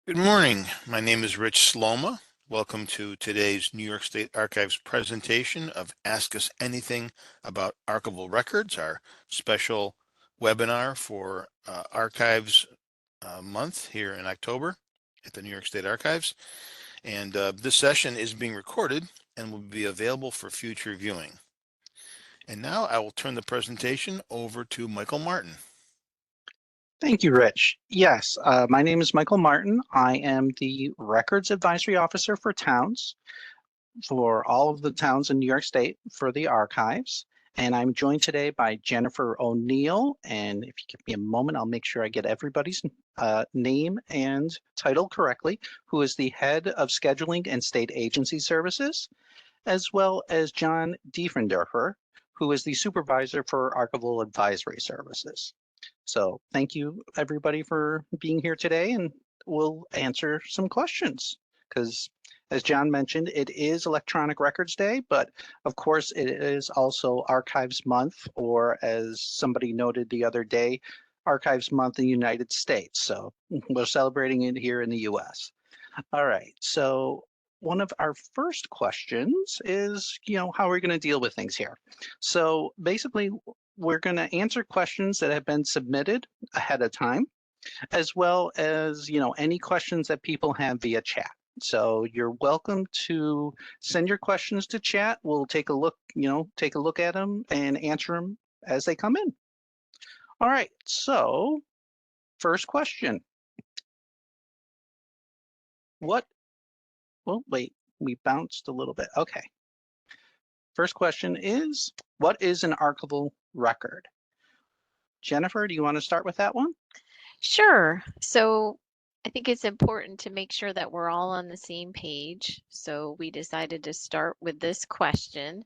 Good morning. My name is Rich Sloma. Welcome to today's New York State Archives presentation of Ask Us Anything About Archival Records, our special webinar for Archives Month here in October at the New York State Archives. And this session is being recorded and will be available for future viewing. And now I will turn the presentation over to Michael Martin. Thank you, Rich. Yes, my name is Michael Martin. I am the Records Advisory Officer for towns, for all of the towns in New York State for the archives. And I'm joined today by Jennifer O'Neill. And if you give me a moment, I'll make sure I get everybody's name and title correctly, who is the Head of Scheduling and State Agency Services, as well as John Diefenderfer, who is the Supervisor for Archival Advisory Services. So thank you, everybody, for being here today, and we'll answer some questions because, as John mentioned, it is Electronic Records Day, but of course it is also Archives Month, or as somebody noted the other day, Archives Month in the United States. So we're celebrating it here in the US. All right, so one of our first questions is, how are we going to deal with things here? So basically, we're going to answer questions that have been submitted ahead of time, as well as, any questions that people have via chat. So you're welcome to send your questions to chat. We'll take a look, at them and answer them as they come in. All right, so first question. Well, wait, we bounced a little bit. Okay. First question is, what is an archival record? Jennifer, do you want to start with that one? Sure. So I think it's important to make sure that we're all on the same page. So we decided to start with this question.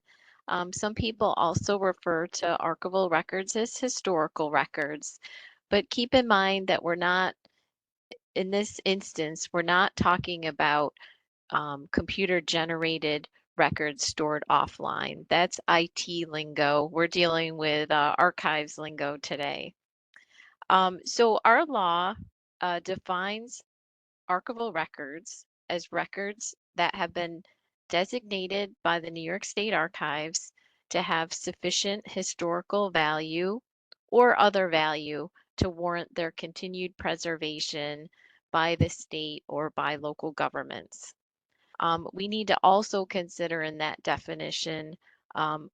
Some people also refer to archival records as historical records, but keep in mind that in this instance, we're not talking about computer generated records stored offline. That's IT lingo. We're dealing with archives lingo today. So our law defines archival records as records that have been designated by the New York State Archives to have sufficient historical value or other value to warrant their continued preservation by the state or by local governments. We need to also consider in that definition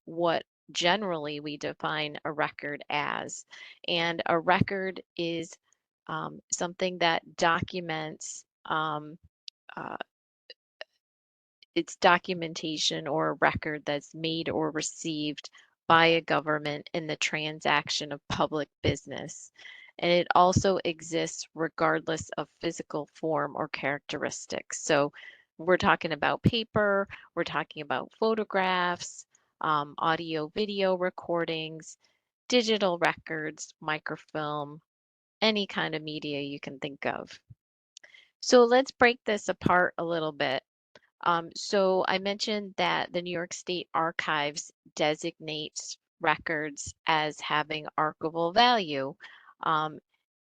what generally we define a record as. And a record is something that documents uh, its documentation or a record that's made or received by a government in the transaction of public business. And it also exists regardless of physical form or characteristics. So we're talking about paper, we're talking about photographs, audio, video recordings, digital records, microfilm, any kind of media you can think of. So let's break this apart a little bit. So I mentioned that the New York State Archives designates records as having archival value. Um,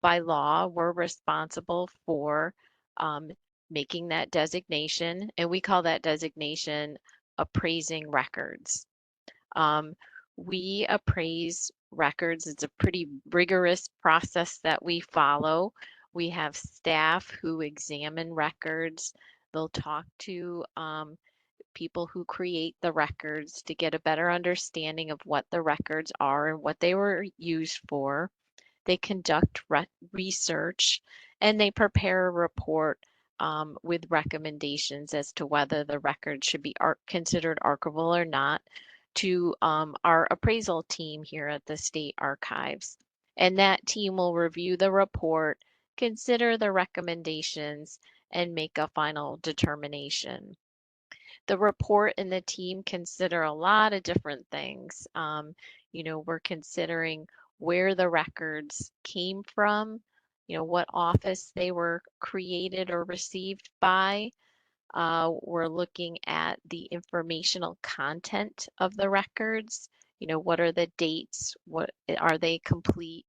by law, we're responsible for making that designation, and we call that designation appraising records. Um, we appraise records. It's a pretty rigorous process that we follow. We have staff who examine records. They'll talk to people who create the records to get a better understanding of what the records are and what they were used for. They conduct research and they prepare a report with recommendations as to whether the record should be considered archival or not to our appraisal team here at the State Archives. And that team will review the report, consider the recommendations, and make a final determination. The report and the team consider a lot of different things. We're considering where the records came from, what office they were created or received by. We're looking at the informational content of the records. What are the dates? What are they complete?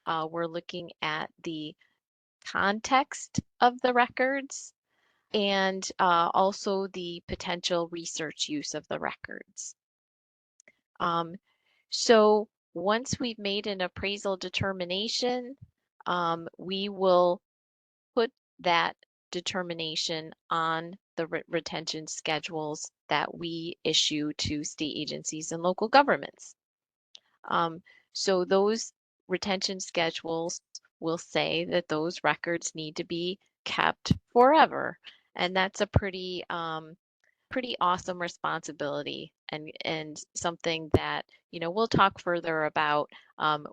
We're looking at the context of the records and also the potential research use of the records. So once we've made an appraisal determination, we will put that determination on the retention schedules that we issue to state agencies and local governments. So those retention schedules will say that those records need to be kept forever. And that's a pretty awesome responsibility and something that, you know, we'll talk further about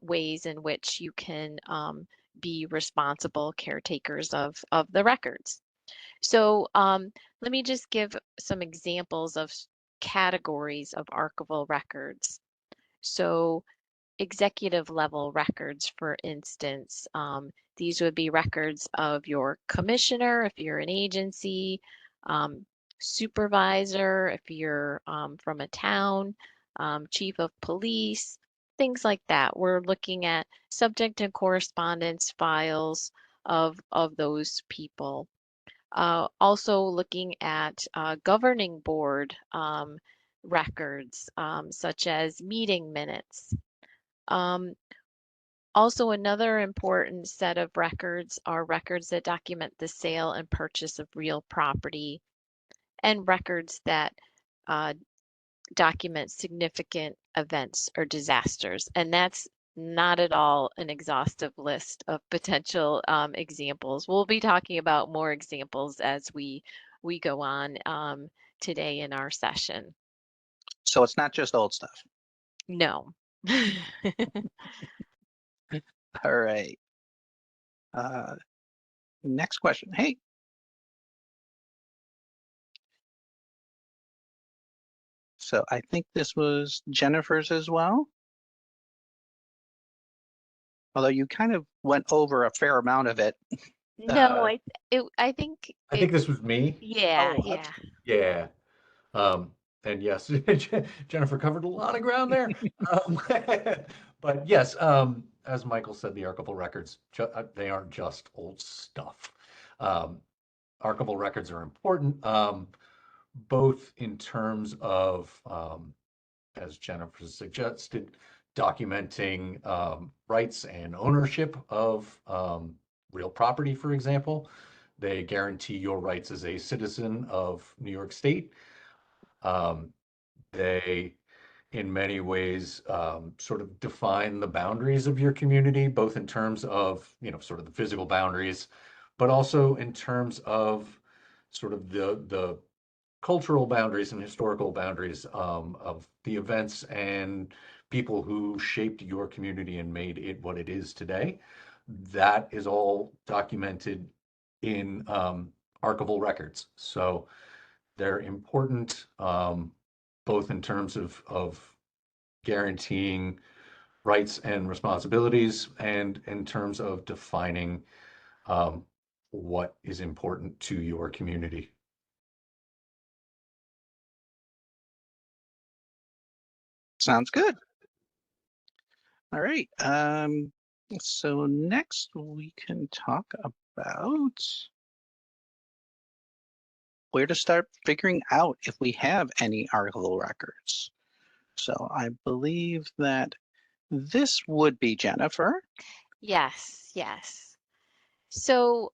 ways in which you can be responsible caretakers of the records. So let me just give some examples of categories of archival records. So executive level records, for instance, these would be records of your commissioner if you're an agency, supervisor if you're from a town, chief of police, things like that. We're looking at subject and correspondence files of those people. Also looking at governing board records, such as meeting minutes. Also, another important set of records are records that document the sale and purchase of real property and records that document significant events or disasters. And that's not at all an exhaustive list of potential examples. We'll be talking about more examples as we go on today in our session. So it's not just old stuff. No. All right. Next question. Hey. So I think this was Jennifer's as well. Although you kind of went over a fair amount of it. No, I think I think this was me. yeah, Oh, yeah. Yeah. And yes, Jennifer covered a lot of ground there. But yes, as Michael said, the archival records, they aren't just old stuff. Archival records are important, both in terms of, as Jennifer suggested, documenting rights and ownership of real property, for example. They guarantee your rights as a citizen of New York State. They, in many ways, sort of define the boundaries of your community, both in terms of, you know, sort of the physical boundaries, but also in terms of sort of the cultural boundaries and historical boundaries of the events and people who shaped your community and made it what it is today. That is all documented in archival records. So they're important both in terms of guaranteeing rights and responsibilities and in terms of defining what is important to your community. Sounds good. All right. So next we can talk about where to start figuring out if we have any archival records. So I believe that this would be Jennifer. Yes, yes. So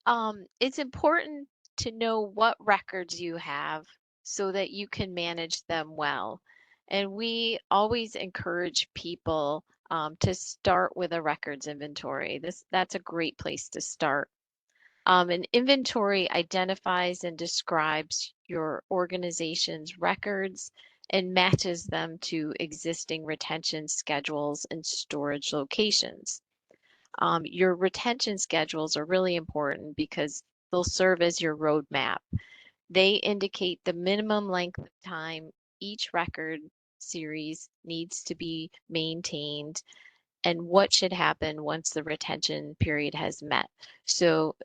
it's important to know what records you have so that you can manage them well. And we always encourage people to start with a records inventory. That's a great place to start. An inventory identifies and describes your organization's records and matches them to existing retention schedules and storage locations. Your retention schedules are really important because they'll serve as your roadmap. They indicate the minimum length of time each record series needs to be maintained and what should happen once the retention period has met. So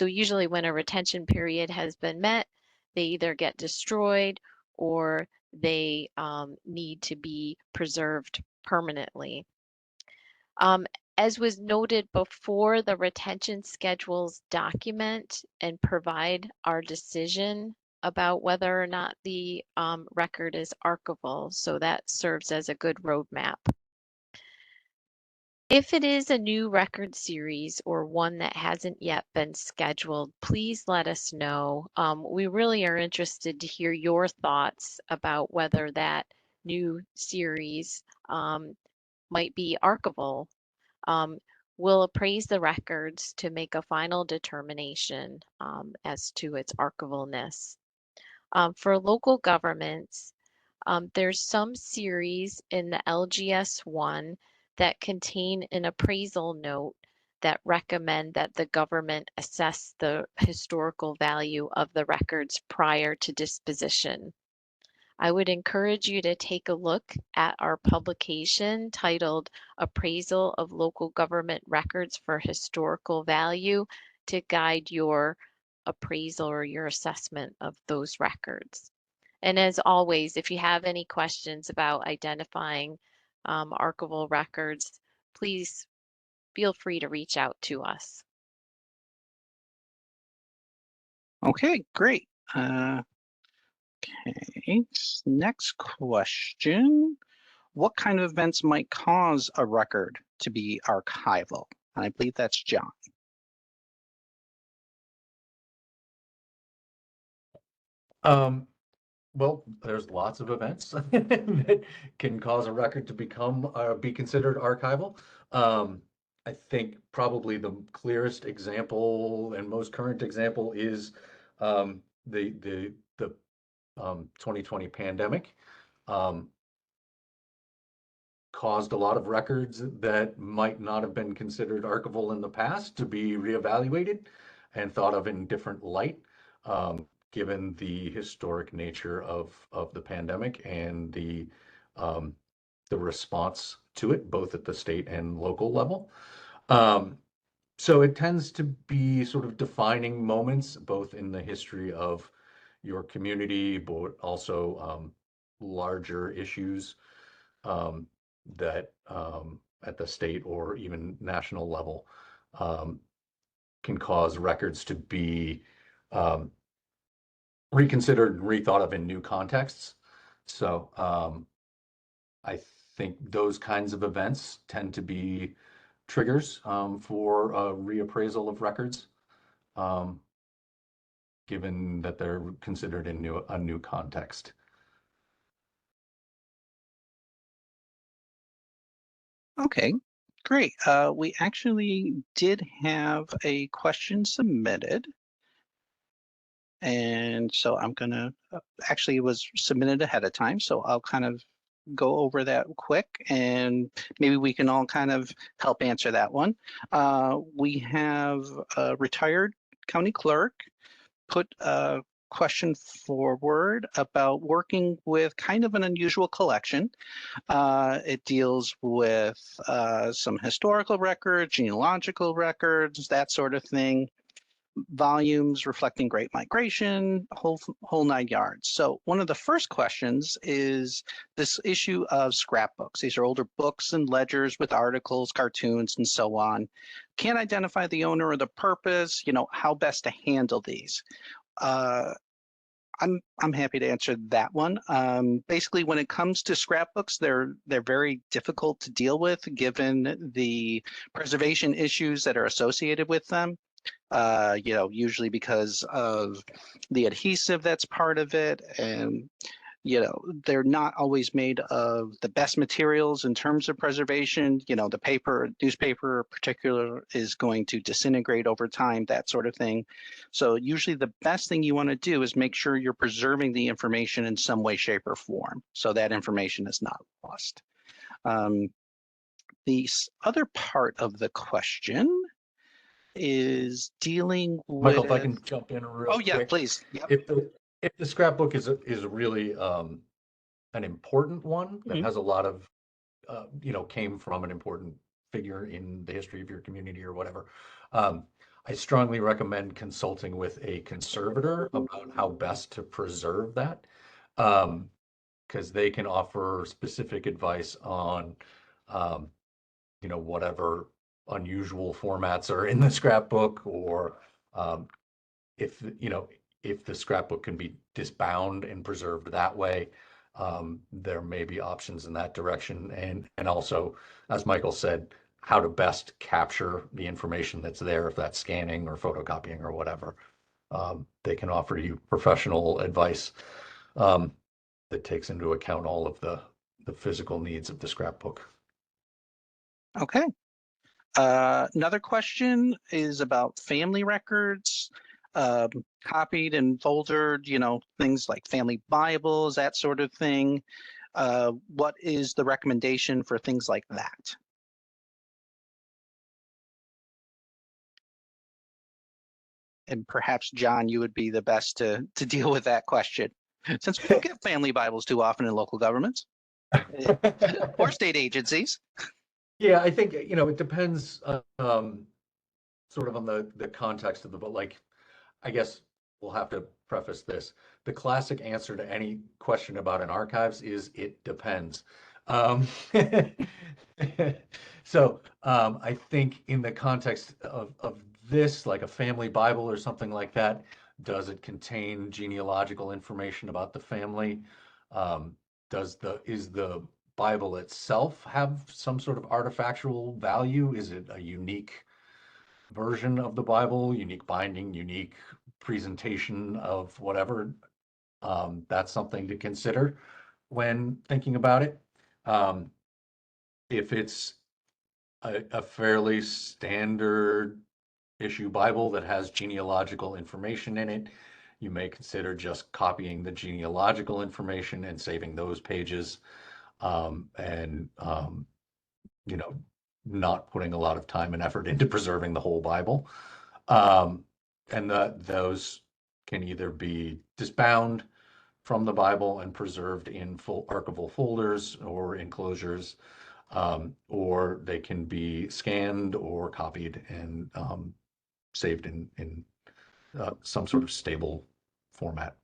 usually when a retention period has been met, they either get destroyed or they need to be preserved permanently. As was noted before, the retention schedules document and provide our decision about whether or not the record is archival. So that serves as a good roadmap. If it is a new record series or one that hasn't yet been scheduled, please let us know. We really are interested to hear your thoughts about whether that new series might be archival. We'll appraise the records to make a final determination as to its archivalness. For local governments, there's some series in the LGS1 that contain an appraisal note that recommend that the government assess the historical value of the records prior to disposition. I would encourage you to take a look at our publication titled Appraisal of Local Government Records for Historical Value to guide your appraisal or your assessment of those records. And as always, if you have any questions about identifying archival records, please feel free to reach out to us. Okay, great. Okay, next question. What kind of events might cause a record to be archival? And I believe that's John. Well, there's lots of events that can cause a record to be considered archival. I think probably the clearest example and most current example is the 2020 pandemic. Caused a lot of records that might not have been considered archival in the past to be reevaluated and thought of in different light, given the historic nature of the pandemic and the response to it, both at the state and local level. So it tends to be sort of defining moments, both in the history of your community, but also larger issues that at the state or even national level can cause records to be reconsidered and rethought of in new contexts. So I think those kinds of events tend to be triggers for a reappraisal of records, given that they're considered in a new context. Okay, great. We actually did have a question submitted. And so I'm gonna, actually it was submitted ahead of time, so I'll kind of go over that quick and maybe we can all kind of help answer that one. We have a retired county clerk put a question forward about working with kind of an unusual collection. It deals with some historical records, genealogical records, that sort of thing, volumes reflecting Great Migration, whole 9 yards. So one of the first questions is this issue of scrapbooks. These are older books and ledgers with articles, cartoons, and so on. Can't identify the owner or the purpose, how best to handle these. I'm happy to answer that one. Basically, when it comes to scrapbooks, they're very difficult to deal with given the preservation issues that are associated with them. Usually because of the adhesive that's part of it, and they're not always made of the best materials in terms of preservation. The newspaper in particular is going to disintegrate over time, that sort of thing. So usually the best thing you want to do is make sure you're preserving the information in some way, shape, or form so that information is not lost. The other part of the question is dealing with. Michael, if I can jump in real quick. Oh yeah, please. Yep. If the scrapbook is really an important one that has a lot of came from an important figure in the history of your community or whatever, I strongly recommend consulting with a conservator about how best to preserve that, because they can offer specific advice on whatever unusual formats are in the scrapbook, or if if the scrapbook can be disbound and preserved that way, there may be options in that direction. And also, as Michael said, how to best capture the information that's there, if that's scanning or photocopying or whatever. They can offer you professional advice that takes into account all of the physical needs of the scrapbook. Okay. Another question is about family records, copied and foldered, things like family Bibles, that sort of thing. What is the recommendation for things like that? And perhaps, John, you would be the best to deal with that question, since we don't get family Bibles too often in local governments or state agencies. Yeah, I think, it depends sort of on the context of the book. Like, I guess we'll have to preface this. The classic answer to any question about an archives is it depends. Um, I think in the context of this, like a family Bible or something like that, does it contain genealogical information about the family? Is the Bible itself have some sort of artifactual value? Is it a unique version of the Bible, unique binding, unique presentation of whatever? That's something to consider when thinking about it. If it's a fairly standard issue Bible that has genealogical information in it, you may consider just copying the genealogical information and saving those pages, and not putting a lot of time and effort into preserving the whole Bible. And those can either be disbound from the Bible and preserved in full archival folders or enclosures, or they can be scanned or copied and saved in some sort of stable format.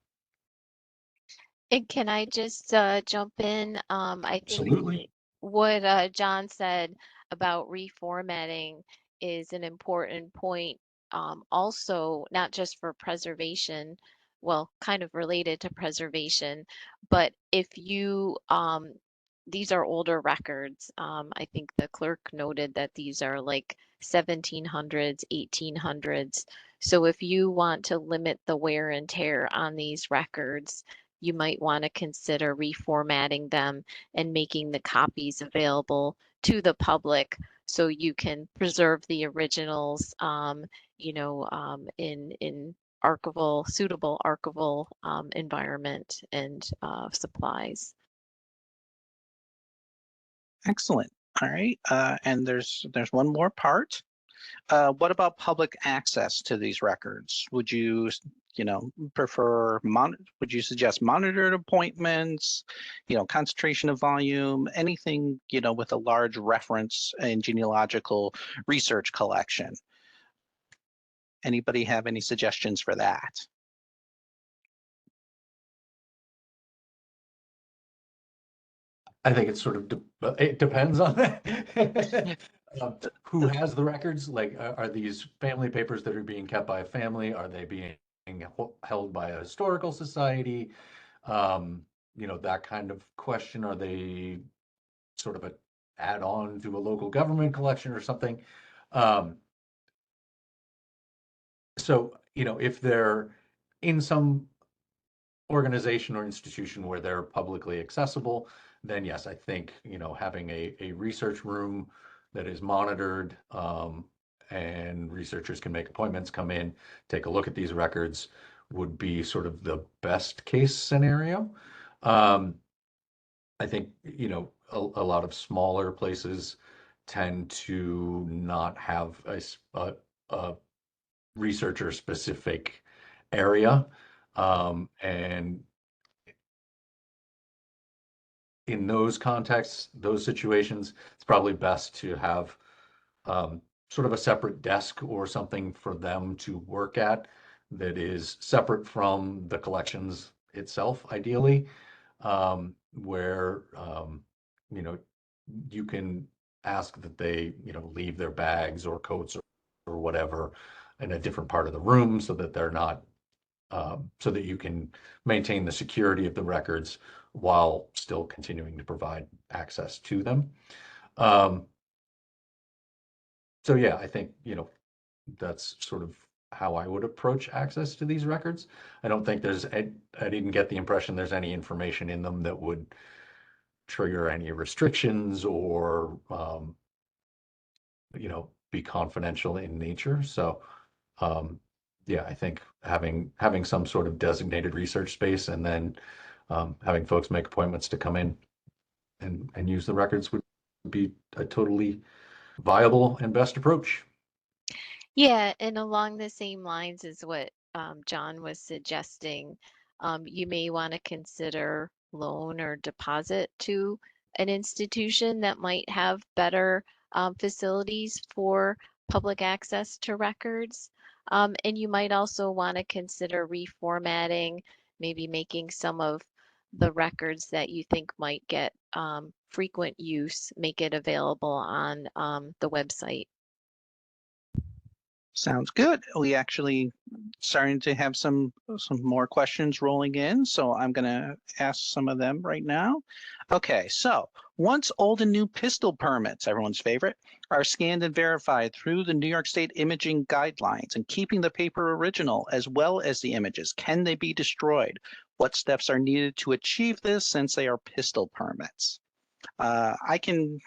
And can I just jump in? I think Absolutely. what John said about reformatting is an important point. Also, not just for preservation, well, kind of related to preservation, but if you, these are older records. I think the clerk noted that these are like 1700s, 1800s. So if you want to limit the wear and tear on these records, you might want to consider reformatting them and making the copies available to the public so you can preserve the originals, in suitable archival environment and supplies. Excellent. All right. And there's one more part. What about public access to these records? Would you, would you suggest monitored appointments, concentration of volume, anything, with a large reference and genealogical research collection? Anybody have any suggestions for that? I think it's sort of it depends on that. Who has the records? Like, are these family papers that are being kept by a family? Are they being held by a historical society? That kind of question. Are they sort of an add-on to a local government collection or something? If they're in some organization or institution where they're publicly accessible, then yes, I think, having a research room that is monitored, and researchers can make appointments, come in, take a look at these records, would be sort of the best case scenario. I think, a lot of smaller places tend to not have a researcher specific area. And in those contexts, those situations, it's probably best to have sort of a separate desk or something for them to work at that is separate from the collections itself, ideally, where you can ask that they, leave their bags or coats or whatever in a different part of the room so that they're not, so that you can maintain the security of the records while still continuing to provide access to them. So yeah, I think, that's sort of how I would approach access to these records. I don't think I didn't get the impression there's any information in them that would trigger any restrictions or, be confidential in nature. So, yeah, I think having some sort of designated research space and then having folks make appointments to come in and use the records would be a totally viable and best approach. Yeah, and along the same lines as what John was suggesting, you may want to consider loan or deposit to an institution that might have better facilities for public access to records. And you might also want to consider reformatting, maybe making some of the records that you think might get frequent use, make it available on the website. Sounds good. We actually starting to have some more questions rolling in, so I'm going to ask some of them right now. Okay, so once old and new pistol permits, everyone's favorite, are scanned and verified through the New York State imaging guidelines and keeping the paper original as well as the images, can they be destroyed? What steps are needed to achieve this since they are pistol permits? I can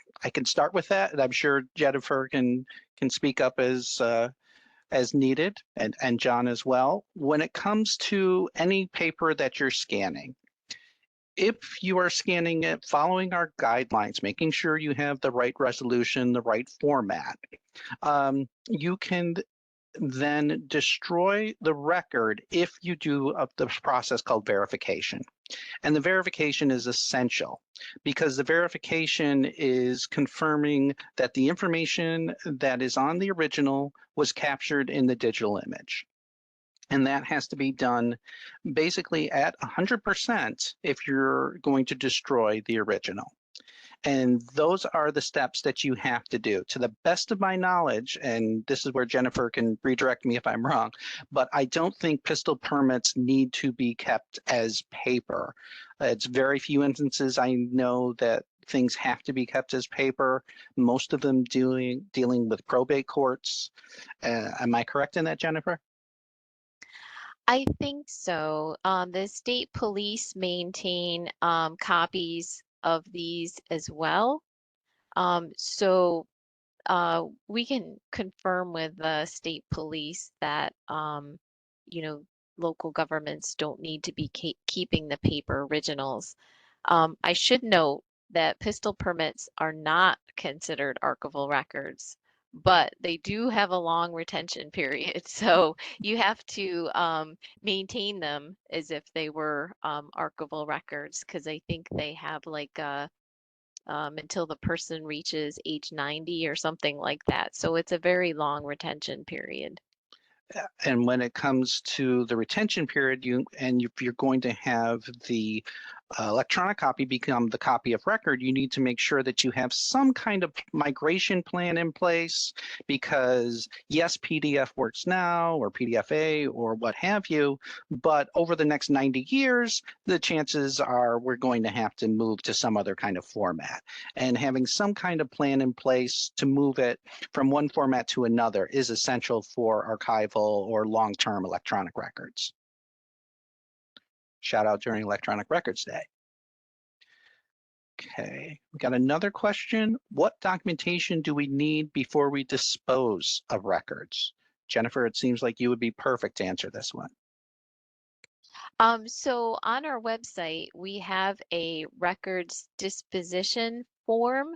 start with that, and I'm sure Jennifer can speak up as needed, and John as well. When it comes to any paper that you're scanning, if you are scanning it following our guidelines, making sure you have the right resolution, the right format, you can then destroy the record if you do the process called verification. And the verification is essential because the verification is confirming that the information that is on the original was captured in the digital image. And that has to be done basically at 100% if you're going to destroy the original. And those are the steps that you have to do. To the best of my knowledge, and this is where Jennifer can redirect me if I'm wrong, but I don't think pistol permits need to be kept as paper. It's very few instances I know that things have to be kept as paper, most of them dealing with probate courts. Am I correct in that, Jennifer? I think so. The state police maintain copies of these as well. So we can confirm with the state police that, you know, local governments don't need to be keeping the paper originals. I should note that pistol permits are not considered archival records, but they do have a long retention period. So you have to maintain them as if they were archival records, because I think they have like a until the person reaches age 90 or something like that. So it's a very long retention period. And when it comes to the retention period, if you're going to have the electronic copy become the copy of record, you need to make sure that you have some kind of migration plan in place because yes, PDF works now or PDFA or what have you, but over the next 90 years, the chances are we're going to have to move to some other kind of format. And having some kind of plan in place to move it from one format to another is essential for archival or long-term electronic records. Shout out during Electronic Records Day. Okay, we got another question. What documentation do we need before we dispose of records? Jennifer, it seems like you would be perfect to answer this one. So on our website, we have a records disposition form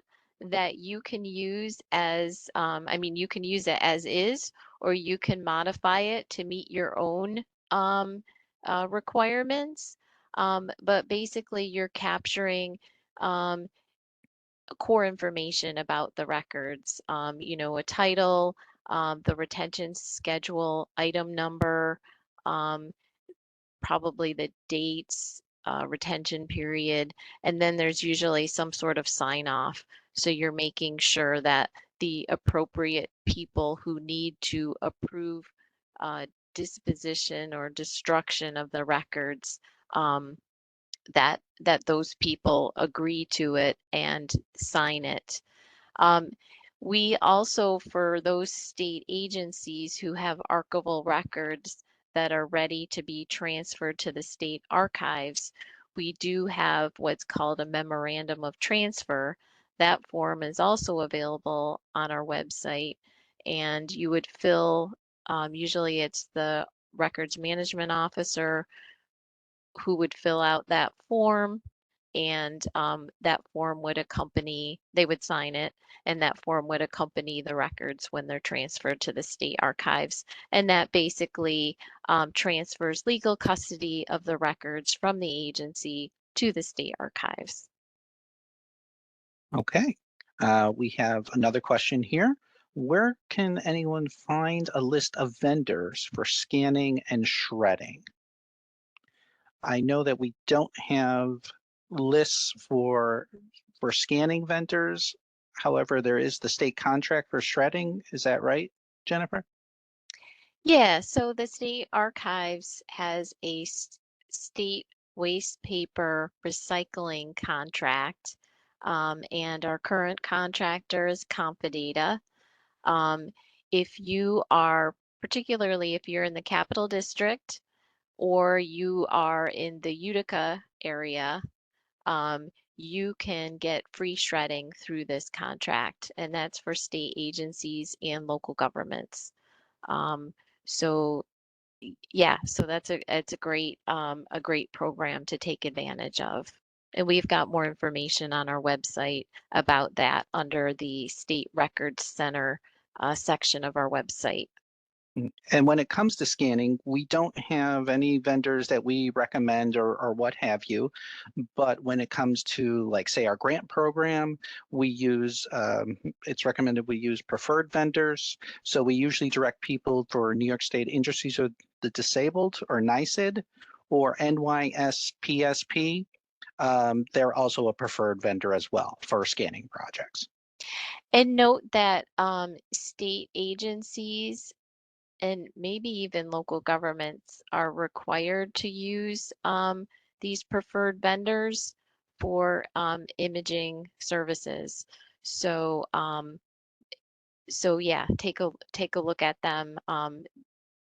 that you can use as, you can use it as is, or you can modify it to meet your own requirements. But basically, you're capturing core information about the records, a title, the retention schedule, item number, probably the dates, retention period, and then there's usually some sort of sign off. So you're making sure that the appropriate people who need to approve disposition or destruction of the records, that those people agree to it and sign it. Um, we also, for those state agencies who have archival records that are ready to be transferred to the state archives, we do have what's called a memorandum of transfer. That form is also available on our website, and you would fill, usually it's the records management officer who would fill out that form, and that form would accompany, they would sign it, and that form would accompany the records when they're transferred to the state archives. And that basically transfers legal custody of the records from the agency to the state archives. Okay. We have another question here. Where can anyone find a list of vendors for scanning and shredding? I know that we don't have lists for scanning vendors. However, there is the state contract for shredding. Is that right, Jennifer? Yeah, so the state archives has a state waste paper recycling contract, and our current contractor is Confidata. Um, if you are, particularly if you're in the Capital District or you are in the Utica area, you can get free shredding through this contract, and that's for state agencies and local governments. Um, so yeah, so that's it's a great program to take advantage of. And we've got more information on our website about that under the State Records Center section of our website. And when it comes to scanning, we don't have any vendors that we recommend or what have you. But when it comes to, like, say, our grant program, we use, it's recommended we use preferred vendors. So we usually direct people for New York State Industries of the Disabled, or NYSID, or NYSPSP. They're also a preferred vendor as well for scanning projects. And note that state agencies and maybe even local governments are required to use these preferred vendors for imaging services. So, so yeah, take a look at them.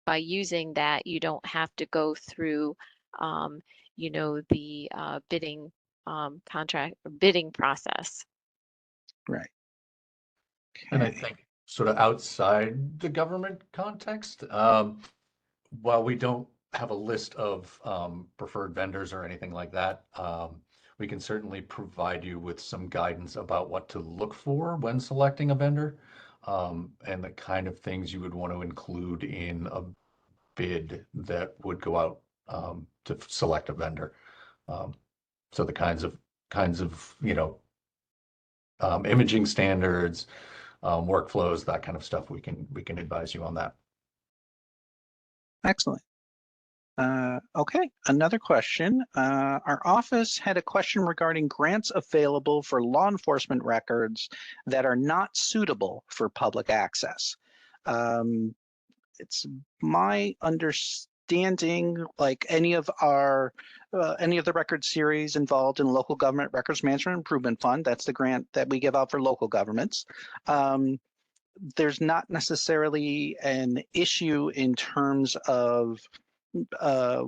By using that, you don't have to go through, you know, the bidding process. Right. And I Okay. think sort of outside the government context, while we don't have a list of preferred vendors or anything like that, we can certainly provide you with some guidance about what to look for when selecting a vendor, and the kind of things you would want to include in a bid that would go out to select a vendor. So the kinds of imaging standards, workflows, that kind of stuff. We can advise you on that. Excellent. Okay, another question. Our office had a question regarding grants available for law enforcement records that are not suitable for public access. It's my understanding, like any of the record series involved in local government records management improvement fund, that's the grant that we give out for local governments. There's not necessarily an issue in terms of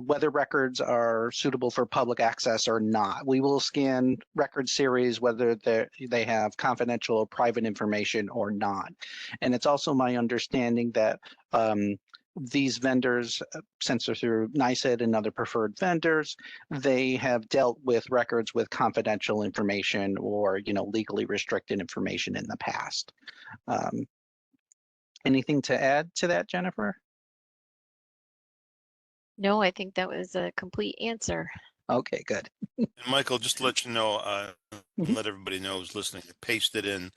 whether records are suitable for public access or not. We will scan record series whether they have confidential or private information or not. And it's also my understanding that these vendors, since they're through NYSID and other preferred vendors, they have dealt with records with confidential information or, legally restricted information in the past. Anything to add to that, Jennifer? No, I think that was a complete answer. Okay, good. And Michael, just to let you know, and Mhm. let everybody know who's listening, I pasted in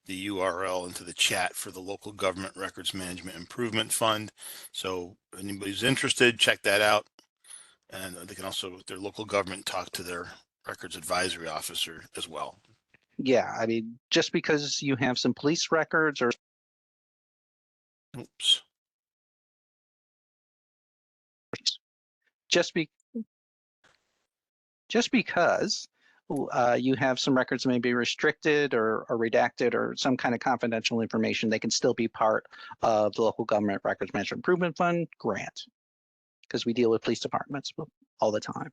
the URL into the chat for the Local Government Records Management Improvement Fund. So if anybody's interested, check that out. And they can also, with their local government, talk to their records advisory officer as well. Yeah, I mean, just because you have some police records or Oops. just be just because you have some records that may be restricted or redacted or some kind of confidential information, they can still be part of the local government records management improvement fund grant, because we deal with police departments all the time.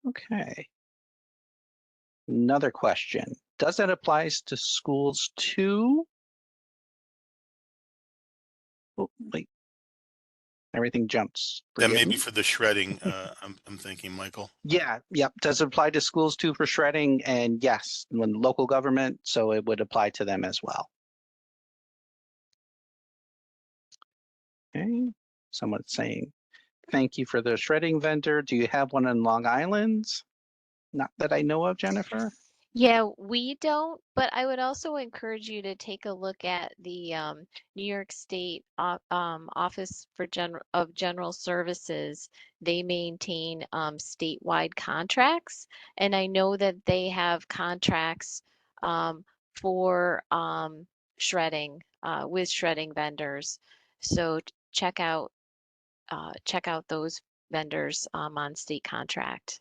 Okay. Another question. Does that apply to schools too? Oh, wait. Everything jumps. That may Forgive be me. for the shredding, I'm thinking, Michael. Yeah, yep. Does it apply to schools too for shredding? And yes, when local government, so it would apply to them as well. Okay. Someone's saying, thank you for the shredding vendor. Do you have one in Long Island? Not that I know of, Jennifer. Yeah, we don't, but I would also encourage you to take a look at the New York State Office for General Services. They maintain statewide contracts, and I know that they have contracts for shredding with shredding vendors. So check out those vendors on state contract.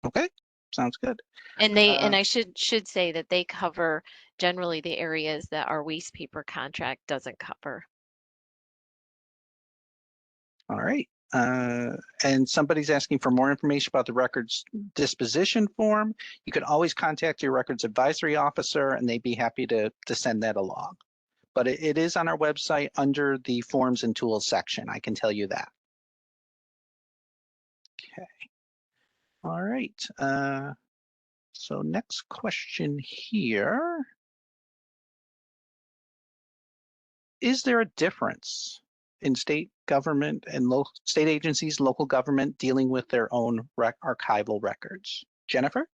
Okay, sounds good. And I should say that they cover generally the areas that our waste paper contract doesn't cover. All right. And somebody's asking for more information about the records disposition form. You can always contact your records advisory officer and they'd be happy to send that along. But it is on our website under the forms and tools section. I can tell you that. Okay. All right. So next question here. Is there a difference in state government and state agencies, local government dealing with their own archival records? Jennifer?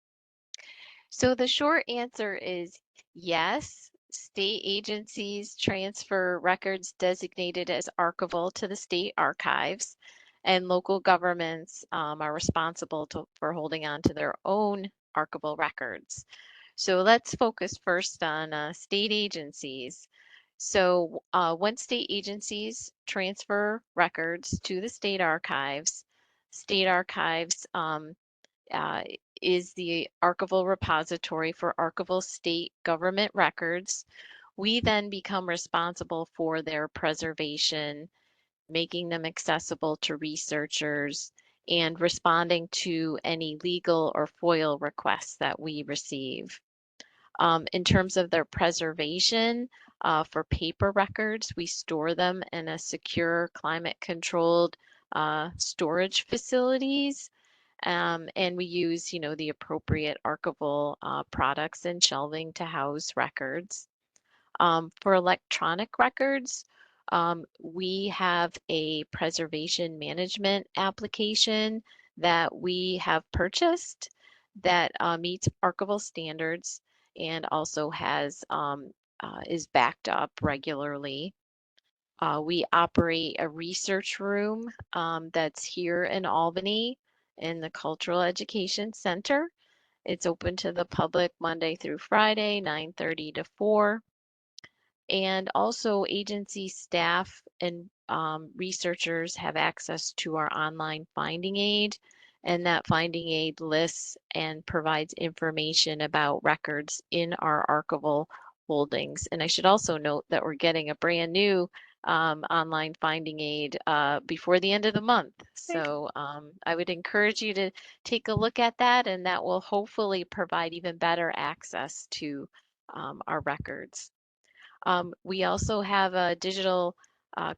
So the short answer is yes. State agencies transfer records designated as archival to the state archives, and local governments are responsible for holding on to their own archival records. So let's focus first on state agencies. So when state agencies transfer records to the state archives uh, is the archival repository for archival state government records. We then become responsible for their preservation, making them accessible to researchers, and responding to any legal or FOIL requests that we receive. In terms of their preservation, for paper records, we store them in a secure, climate-controlled storage facilities. And we use, the appropriate archival products and shelving to house records. For electronic records, we have a preservation management application that we have purchased that meets archival standards and also is backed up regularly. We operate a research room that's here in Albany in the Cultural Education Center. It's open to the public Monday through Friday, 9:30 to 4. And also agency staff and researchers have access to our online finding aid, and that finding aid lists and provides information about records in our archival holdings. And I should also note that we're getting a brand new online finding aid before the end of the month. So I would encourage you to take a look at that, and that will hopefully provide even better access to our records. We also have digital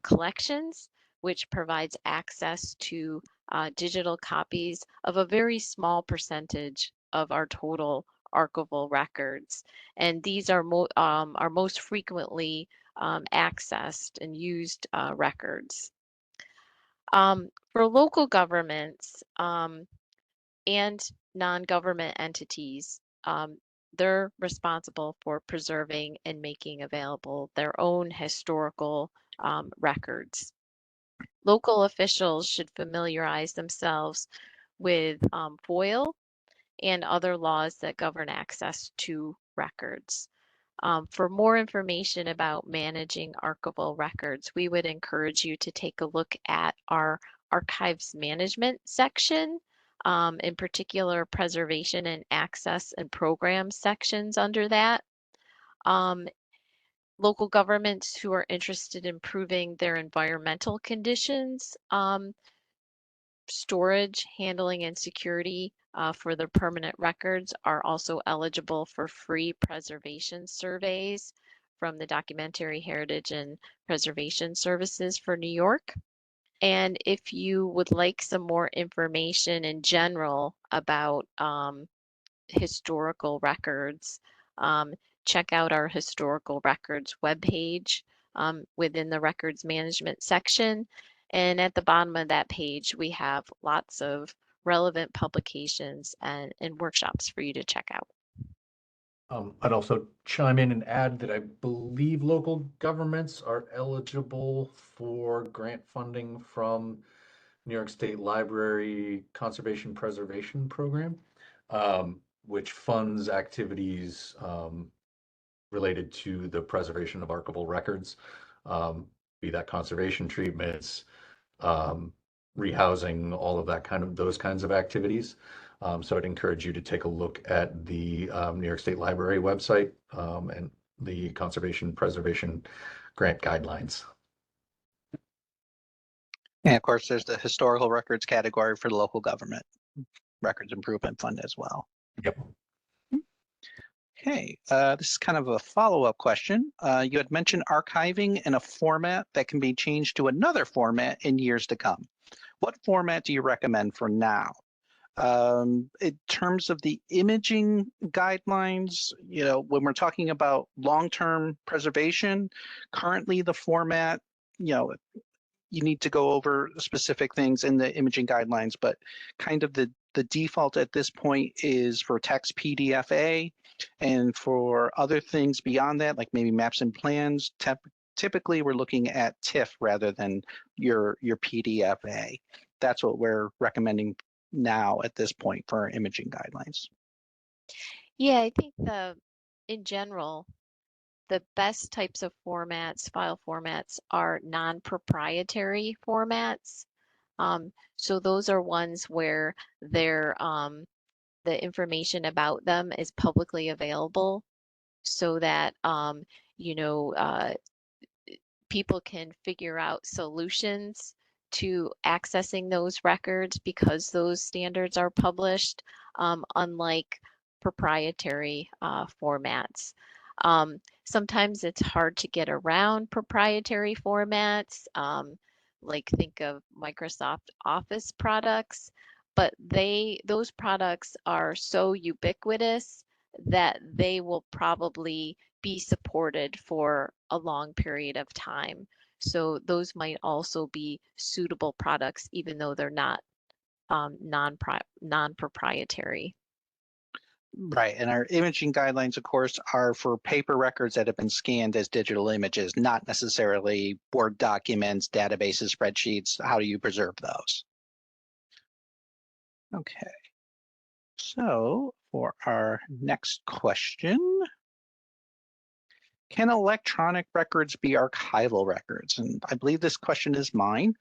collections, which provides access to digital copies of a very small percentage of our total archival records. And these are most frequently accessed and used records. For local governments and non-government entities, they're responsible for preserving and making available their own historical records. Local officials should familiarize themselves with FOIL and other laws that govern access to records. For more information about managing archival records, we would encourage you to take a look at our archives management section, in particular preservation and access and program sections under that. Local governments who are interested in improving their environmental conditions, storage, handling, and security for their permanent records are also eligible for free preservation surveys from the Documentary Heritage and Preservation Services for New York. And if you would like some more information in general about historical records, check out our historical records webpage within the records management section. And at the bottom of that page, we have lots of relevant publications and workshops for you to check out. I'd also chime in and add that I believe local governments are eligible for grant funding from New York State Library Conservation Preservation Program, which funds activities related to the preservation of archival records, be that conservation treatments, rehousing, all of that those kinds of activities. So I'd encourage you to take a look at the New York State Library website and the Conservation Preservation Grant Guidelines. And of course, there's the historical records category for the local government records improvement fund as well. Yep. Okay, this is kind of a follow-up question. You had mentioned archiving in a format that can be changed to another format in years to come. What format do you recommend for now? In terms of the imaging guidelines, when we're talking about long-term preservation, currently the format, you need to go over specific things in the imaging guidelines, but kind of the default at this point is for text PDFA, and for other things beyond that, like maybe maps and plans, typically we're looking at TIFF rather than your PDFA. That's what we're recommending now at this point for our imaging guidelines. Yeah, I think in general, the best types of formats, file formats, are non-proprietary formats. So those are ones where the information about them is publicly available, so that people can figure out solutions to accessing those records because those standards are published, unlike proprietary formats. Sometimes it's hard to get around proprietary formats, like think of Microsoft Office products, but those products are so ubiquitous that they will probably be supported for a long period of time. So those might also be suitable products, even though they're not non-proprietary. Right, and our imaging guidelines, of course, are for paper records that have been scanned as digital images, not necessarily Word documents, databases, spreadsheets. How do you preserve those? Okay, so for our next question, can electronic records be archival records? And I believe this question is mine.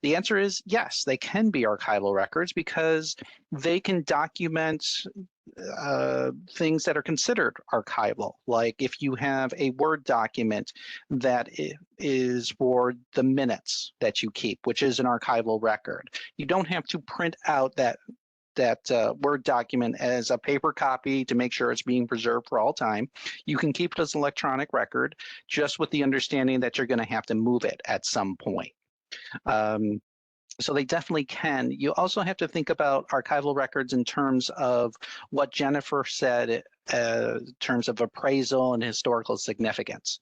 The answer is yes, they can be archival records because they can document things that are considered archival. Like if you have a Word document that is for the minutes that you keep, which is an archival record, you don't have to print out that Word document as a paper copy to make sure it's being preserved for all time. You can keep it as an electronic record, just with the understanding that you're going to have to move it at some point. So they definitely can. You also have to think about archival records in terms of what Jennifer said in terms of appraisal and historical significance.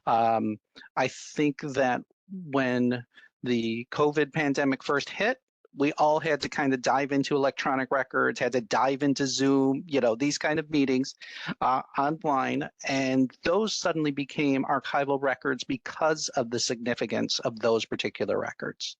I think that when the COVID pandemic first hit, we all had to kind of dive into electronic records, had to dive into Zoom, these kind of meetings online. And those suddenly became archival records because of the significance of those particular records.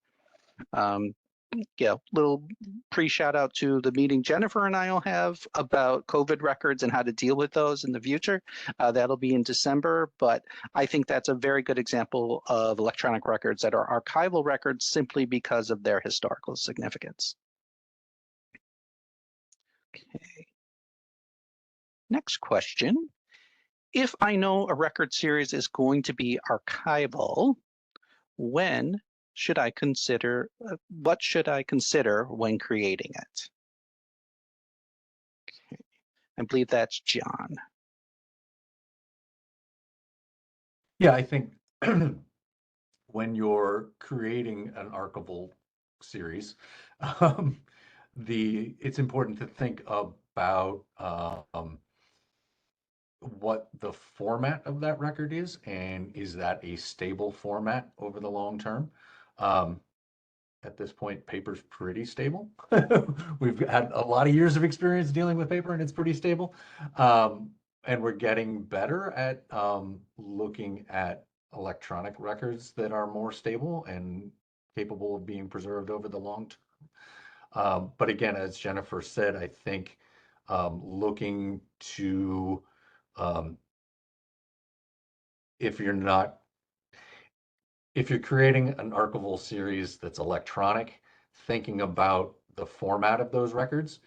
Little pre-shout out to the meeting Jennifer and I will have about COVID records and how to deal with those in the future. That'll be in December, but I think that's a very good example of electronic records that are archival records simply because of their historical significance. Okay. Next question. If I know a record series is going to be archival, when should I consider, what should I consider when creating it? Okay. I believe that's John. Yeah, I think when you're creating an archival series, it's important to think about what the format of that record is, and is that a stable format over the long term? At this point, paper's pretty stable. We've had a lot of years of experience dealing with paper, and it's pretty stable. And we're getting better at looking at electronic records that are more stable and capable of being preserved over the long term. But again, as Jennifer said, I think looking to if you're creating an archival series that's electronic, thinking about the format of those records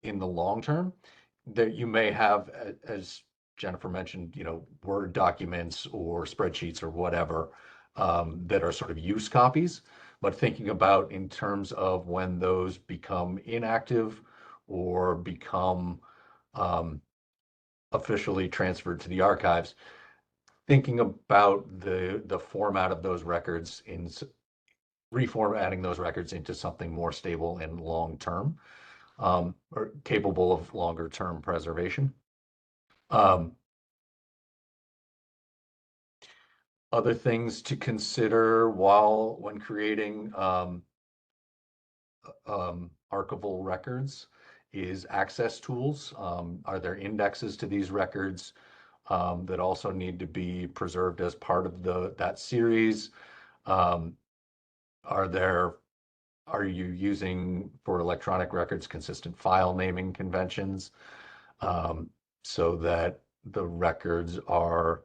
in the long term, that you may have, as Jennifer mentioned, Word documents or spreadsheets or whatever that are sort of use copies, but thinking about in terms of when those become inactive or become officially transferred to the archives, thinking about the format of those records in reformatting those records into something more stable and long term, or capable of longer term preservation. Other things to consider when creating archival records is access tools. Are there indexes to these records that also need to be preserved as part of that series? Are you using for electronic records consistent file naming conventions so that the records are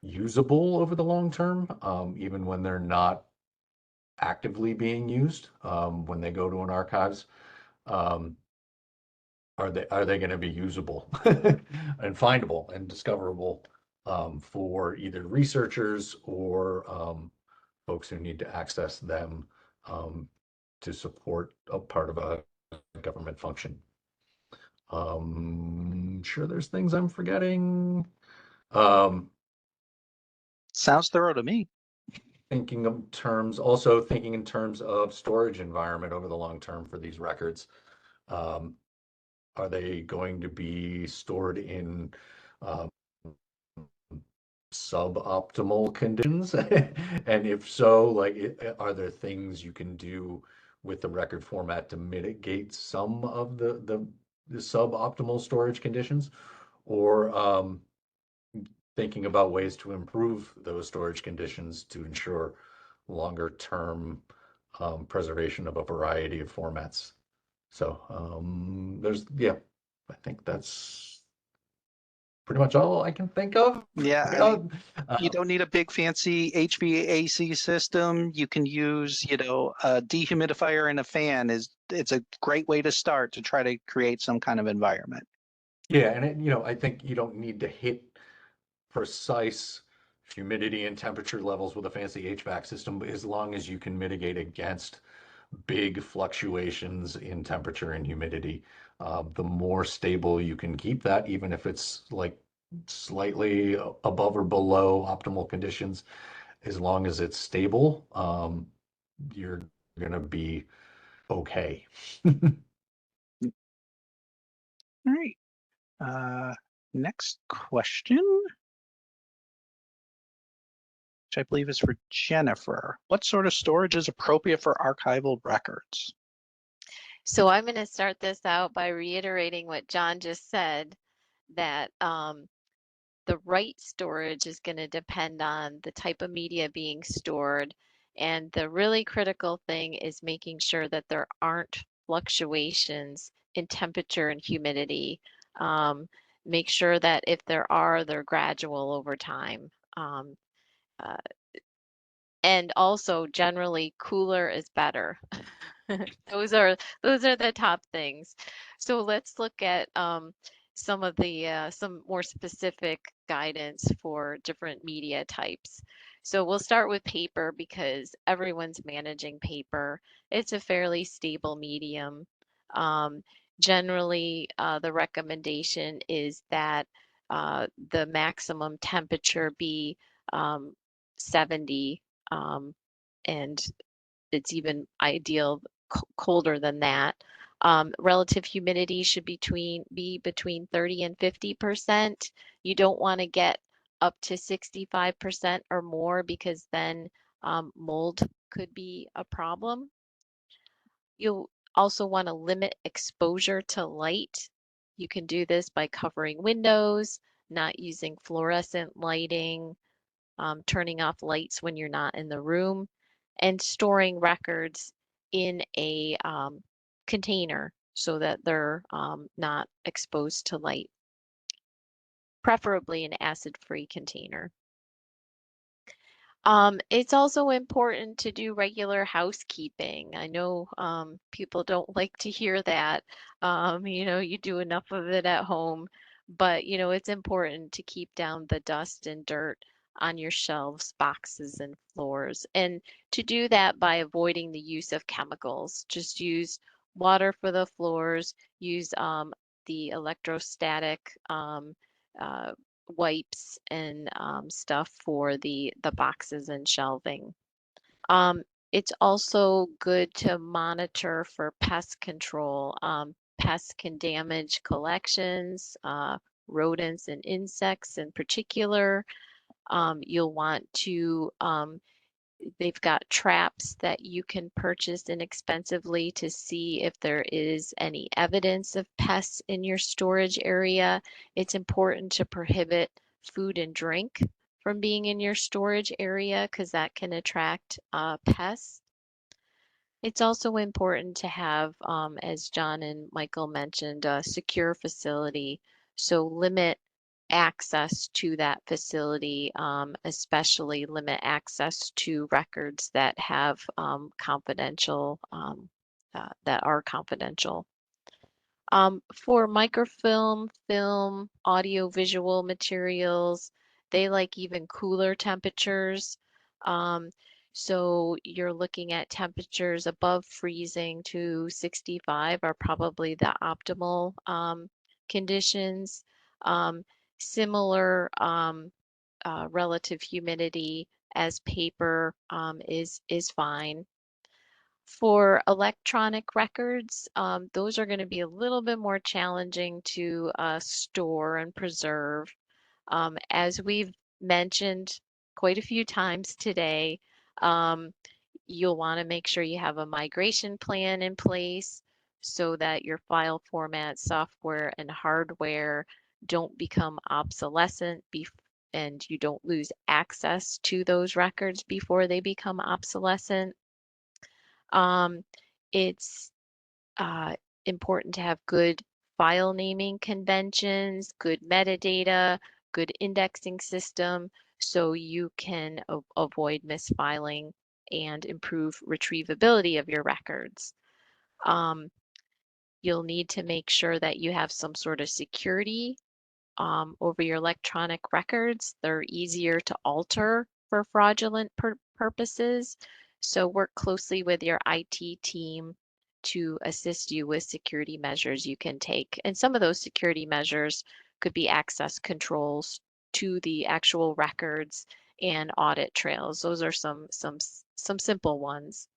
usable over the long term, even when they're not actively being used when they go to an archives? Are they going to be usable and findable and discoverable for either researchers or folks who need to access them to support a part of a government function? Sure, there's things I'm forgetting. Sounds thorough to me. Thinking in terms of storage environment over the long term for these records. Are they going to be stored in suboptimal conditions? And if so, are there things you can do with the record format to mitigate some of the suboptimal storage conditions? Or thinking about ways to improve those storage conditions to ensure longer term preservation of a variety of formats. So I think that's pretty much all I can think of. Yeah, You know, you don't need a big fancy HVAC system. You can use, a dehumidifier and a fan. It's a great way to start to try to create some kind of environment. yeah, and I think you don't need to hit precise humidity and temperature levels with a fancy HVAC system, as long as you can mitigate against big fluctuations in temperature and humidity. The more stable you can keep that, even if it's like slightly above or below optimal conditions, as long as it's stable, you're gonna be okay. All right. Next question, which which I believe is for Jennifer. What sort of storage is appropriate for archival records? So I'm going to start this out by reiterating what John just said, that the right storage is going to depend on the type of media being stored. And the really critical thing is making sure that there aren't fluctuations in temperature and humidity. Make sure that if there are, they're gradual over time. Uh, and also generally cooler is better. Those are the top things. So let's look at some of the some more specific guidance for different media types. So we'll start with paper because everyone's managing paper. It's a fairly stable medium. Um, Generally, the recommendation is that the maximum temperature be 70, and it's even ideal colder than that. Relative humidity should be between 30 and 50%. You don't want to get up to 65% or more because then mold could be a problem. You'll also want to limit exposure to light. You can do this by covering windows, not using fluorescent lighting, turning off lights when you're not in the room, and storing records in a container so that they're not exposed to light, preferably an acid-free container. It's also important to do regular housekeeping. I know people don't like to hear that. You know, you do enough of it at home, but you know, it's important to keep down the dust and dirt on your shelves, boxes, and floors. And to do that by avoiding the use of chemicals. Just use water for the floors, use the electrostatic uh, wipes and stuff for the boxes and shelving. It's also good to monitor for pest control. Pests can damage collections, rodents and insects in particular. You'll want to they've got traps that you can purchase inexpensively to see if there is any evidence of pests in your storage area. It's important to prohibit food and drink from being in your storage area because that can attract pests. It's also important to have, as John and Michael mentioned, a secure facility. So limit access to that facility, especially limit access to records that have that are confidential. For microfilm, film, audio visual materials, they like even cooler temperatures. Um, so you're looking at temperatures above freezing to 65 are probably the optimal conditions. Um, Similar relative humidity as paper is fine. For electronic records, those are going to be a little bit more challenging to store and preserve. As we've mentioned quite a few times today, um, you'll want to make sure you have a migration plan in place so that your file format, software, and hardware don't become obsolescent and you don't lose access to those records before they become obsolescent. Um, it's uh, important to have good file naming conventions, good metadata, good indexing system, so you can avoid misfiling and improve retrievability of your records. You'll need to make sure that you have some sort of security over your electronic records. They're easier to alter for fraudulent purposes. So work closely with your IT team to assist you with security measures you can take. And some of those security measures could be access controls to the actual records and audit trails. Those are some simple ones.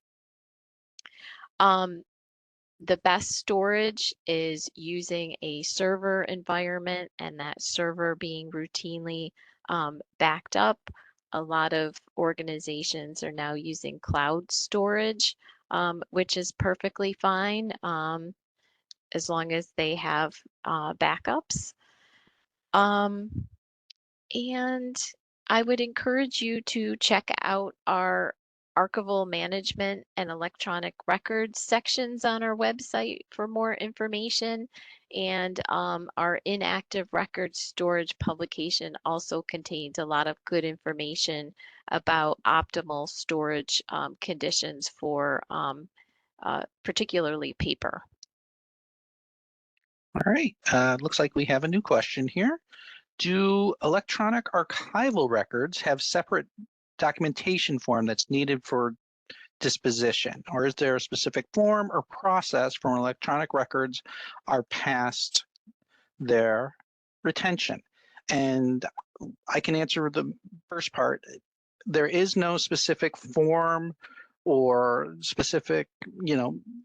The best storage is using a server environment and that server being routinely backed up. a lot of organizations are now using cloud storage, which is perfectly fine, as long as they have backups. Um, and I would encourage you to check out our archival management and electronic records sections on our website for more information. And our inactive records storage publication also contains a lot of good information about optimal storage conditions for particularly paper. All right, looks like we have a new question here. Do electronic archival records have separate documentation form that's needed for disposition? Or is there a specific form or process for when electronic records are past their retention? And I can answer the first part. There is no specific form or specific,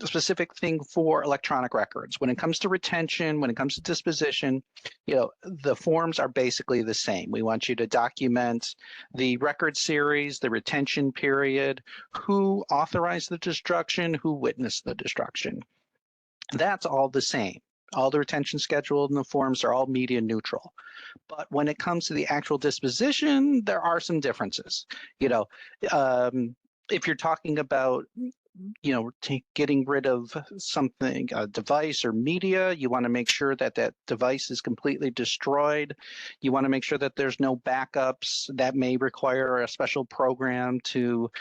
specific thing for electronic records. When it comes to retention, when it comes to disposition, the forms are basically the same. We want you to document the record series, the retention period, who authorized the destruction, who witnessed the destruction. That's all the same. All the retention schedule and the forms are all media neutral. But when it comes to the actual disposition, there are some differences. If you're talking about getting rid of something, a device or media, you want to make sure that that device is completely destroyed. You want to make sure that there's no backups. That may require a special program to,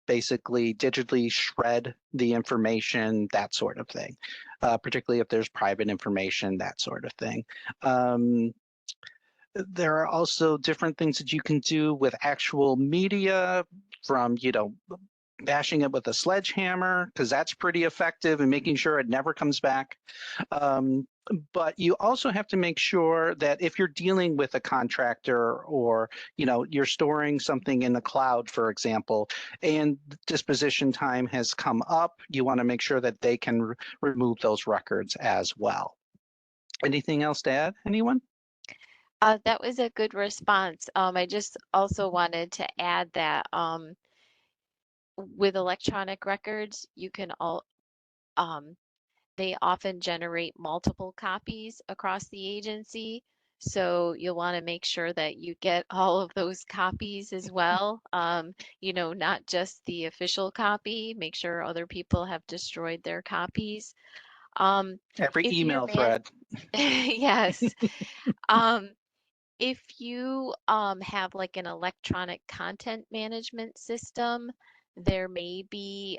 basically digitally shred the information, that sort of thing, particularly if there's private information, that sort of thing. There are also different things that you can do with actual media, from, bashing it with a sledgehammer, because that's pretty effective in making sure it never comes back. But you also have to make sure that if you're dealing with a contractor, or you're storing something in the cloud, for example, and disposition time has come up, you want to make sure that they can remove those records as well. Anything else to add, anyone? That was a good response. I just also wanted to add that with electronic records, you can they often generate multiple copies across the agency. So you'll want to make sure that you get all of those copies as well. Not just the official copy. Make sure other people have destroyed their copies. Every If email thread. Yes. If you have like an electronic content management system, there may be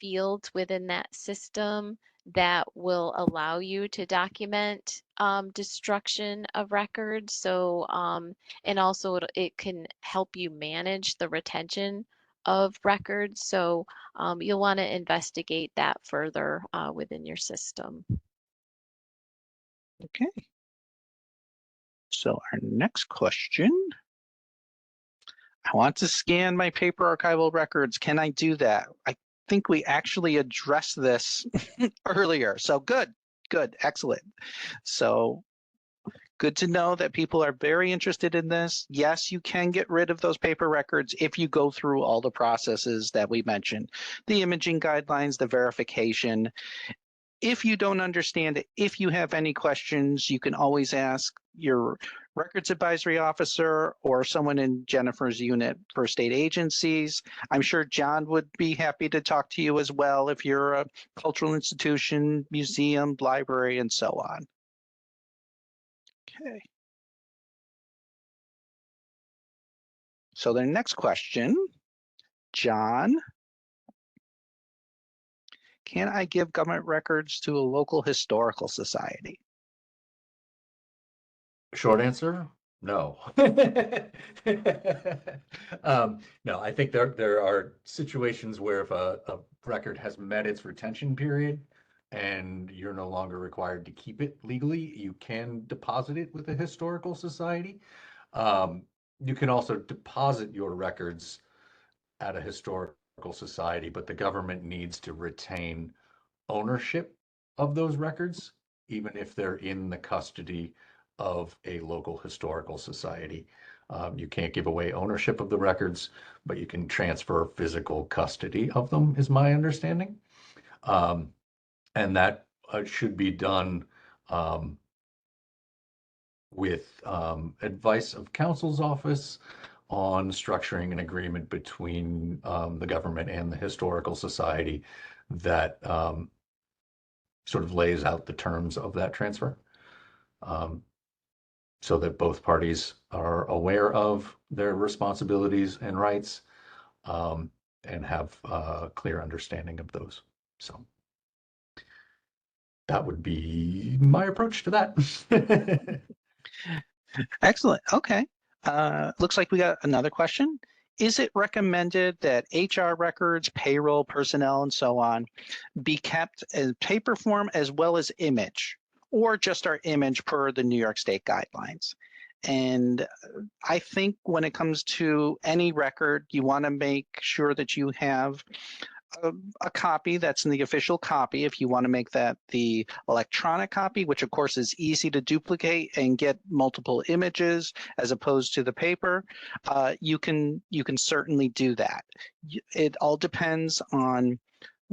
fields within that system that will allow you to document destruction of records. So, and also it can help you manage the retention of records. So you'll want to investigate that further within your system. Okay. So our next question. I want to scan my paper archival records. Can I do that? I think we actually addressed this earlier. So good, excellent. So good to know that people are very interested in this. Yes, you can get rid of those paper records if you go through all the processes that we mentioned, the imaging guidelines, the verification. If you don't understand it, if you have any questions, you can always ask your records advisory officer or someone in Jennifer's unit for state agencies. I'm sure John would be happy to talk to you as well if you're a cultural institution, museum, library, and so on. Okay. So the next question, John. Can I give government records to a local historical society? Short answer, no. No, I think there are situations where if a record has met its retention period and you're no longer required to keep it legally, you can deposit it with a historical society. You can also deposit your records at a historical society, but the government needs to retain ownership of those records, even if they're in the custody of a local historical society. You can't give away ownership of the records, but you can transfer physical custody of them, is my understanding. Um, and that should be done um, with advice of counsel's office on structuring an agreement between the government and the historical society that sort of lays out the terms of that transfer, um, so that both parties are aware of their responsibilities and rights, and have a clear understanding of those. So that would be my approach to that. Excellent. Okay. Looks like we got another question. Is it recommended that HR records, payroll, personnel, and so on be kept in paper form as well as image, or just our image per the New York State guidelines? And I think when it comes to any record, you want to make sure that you have a copy that's in the official copy. If you want to make that the electronic copy, which of course is easy to duplicate and get multiple images as opposed to the paper, you can certainly do that. It all depends on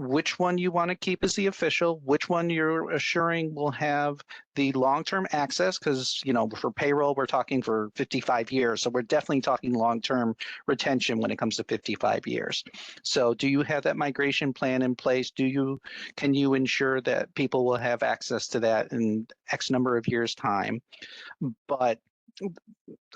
which one you want to keep as the official, which one you're assuring will have the long-term access, because, you know, for payroll, we're talking for 55 years. So we're definitely talking long-term retention when it comes to 55 years. So do you have that migration plan in place? Can you ensure that people will have access to that in X number of years' time? But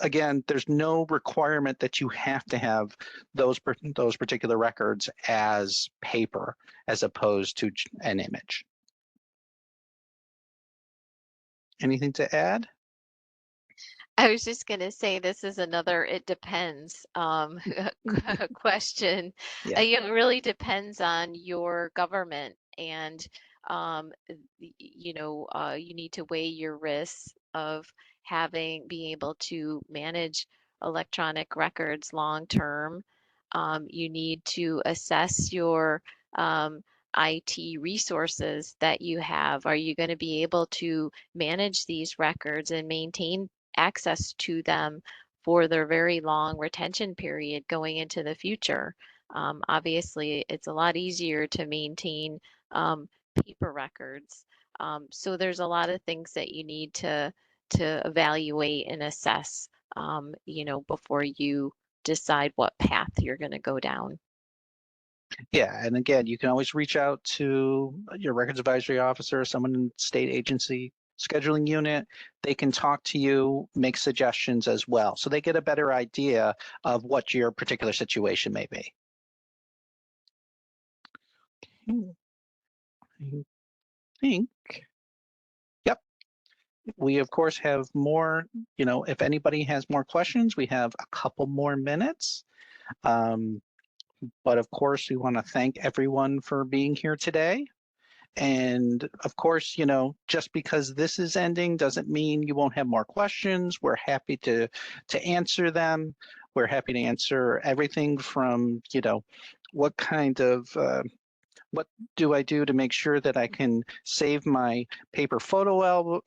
again, there's no requirement that you have to have those particular records as paper as opposed to an image. Anything to add? I was just going to say this is another it depends question. Yeah. It really depends on your government, and you need to weigh your risks of being able to manage electronic records long term. You need to assess your IT resources that you have. Are you going to be able to manage these records and maintain access to them for their very long retention period going into the future? Obviously, it's a lot easier to maintain paper records. So there's a lot of things that you need to evaluate and assess, before you decide what path you're going to go down. Yeah, and again, you can always reach out to your records advisory officer or someone in state agency scheduling unit. They can talk to you, make suggestions as well, so they get a better idea of what your particular situation may be. I think, yep. We of course have more, if anybody has more questions, we have a couple more minutes. But of course, we want to thank everyone for being here today. And of course, just because this is ending doesn't mean you won't have more questions. We're happy to answer them. We're happy to answer everything from, what kind of, what do I do to make sure that I can save my paper photo album,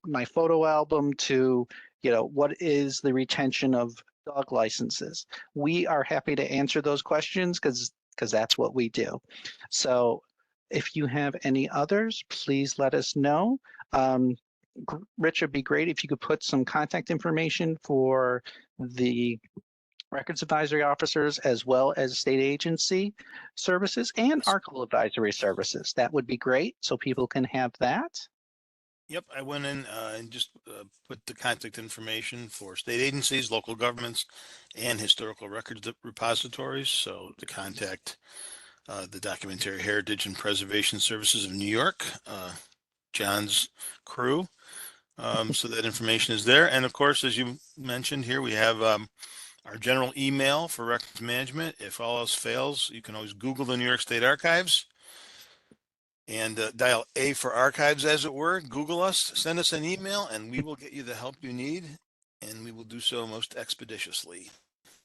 my photo album, to, what is the retention of dog licenses? We are happy to answer those questions because that's what we do. So if you have any others, please let us know. Rich, it'd be great if you could put some contact information for the records advisory officers as well as state agency services and archival advisory services. That would be great, so people can have that. Yep, I went in and just put the contact information for state agencies, local governments, and historical records repositories. So to contact the Documentary Heritage and Preservation Services of New York, John's crew. So that information is there. And of course, as you mentioned here, we have our general email for records management. If all else fails, you can always Google the New York State Archives and dial A for archives, as it were. Google us, send us an email, and we will get you the help you need, and we will do so most expeditiously.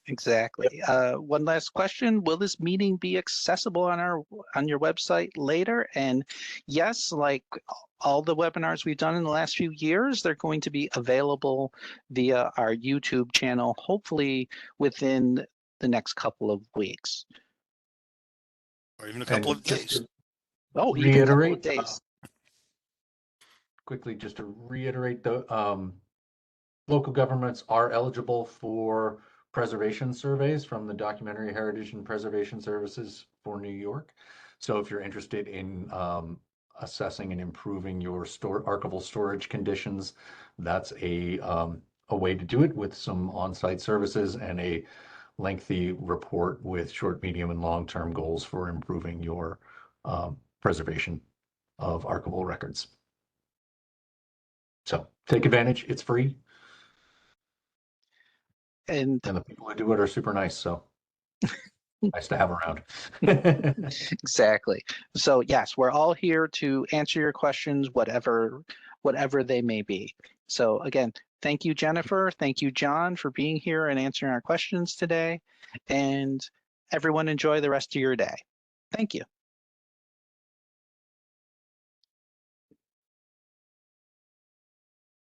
Exactly. One last question: will this meeting be accessible on your website later? And yes, like all the webinars we've done in the last few years, they're going to be available via our YouTube channel, hopefully within the next couple of weeks. Or even a couple of And just days. to Oh, even a couple of reiterate, days. quickly, just to reiterate, the local governments are eligible for preservation surveys from the Documentary Heritage and Preservation Services for New York. So if you're interested in assessing and improving your archival storage conditions, that's a way to do it, with some on-site services and a lengthy report with short, medium, and long-term goals for improving your preservation of archival records. So take advantage. It's free. And And the people who do it are super nice. So nice to have around. exactly. So yes, we're all here to answer your questions, whatever they may be. So again, thank you, Jennifer. Thank you, John, for being here and answering our questions today. And everyone enjoy the rest of your day. Thank you.